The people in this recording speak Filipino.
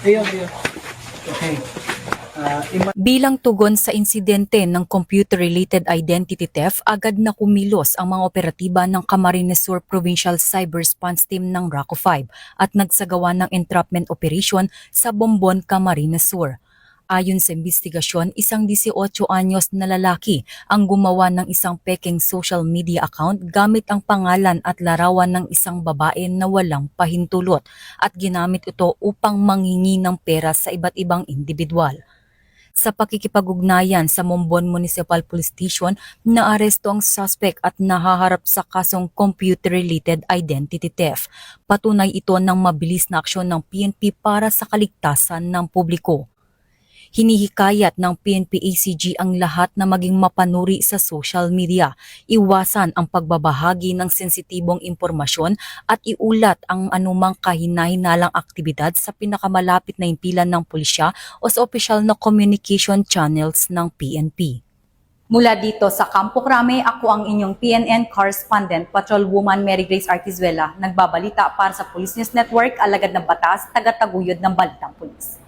Ayun, ayun. Okay. Bilang tugon sa insidente ng computer-related identity theft, agad na kumilos ang mga operatiba ng Camarines Sur Provincial Cyber Response Team ng RACO 5 at nagsagawa ng entrapment operation sa Bombon, Camarines Sur. Ayon sa investigasyon, isang 18 anyos na lalaki ang gumawa ng isang peking social media account gamit ang pangalan at larawan ng isang babae na walang pahintulot at ginamit ito upang manghingi ng pera sa iba't ibang individual. Sa pakikipag-ugnayan sa Mombon Municipal Police Station, naaresto ang suspect at nahaharap sa kasong computer-related identity theft. Patunay ito ng mabilis na aksyon ng PNP para sa kaligtasan ng publiko. Hinihikayat ng PNP-ACG ang lahat na maging mapanuri sa social media, iwasan ang pagbabahagi ng sensitibong impormasyon at iulat ang anumang kahina-hinalang aktibidad sa pinakamalapit na himpilan ng pulisya o sa opisyal na communication channels ng PNP. Mula dito sa Campo Crame, ako ang inyong PNN correspondent, Patrolwoman Mary Grace Artizuela, nagbabalita para sa Police News Network, alagad ng batas, taga-taguyod ng Balitang Pulis.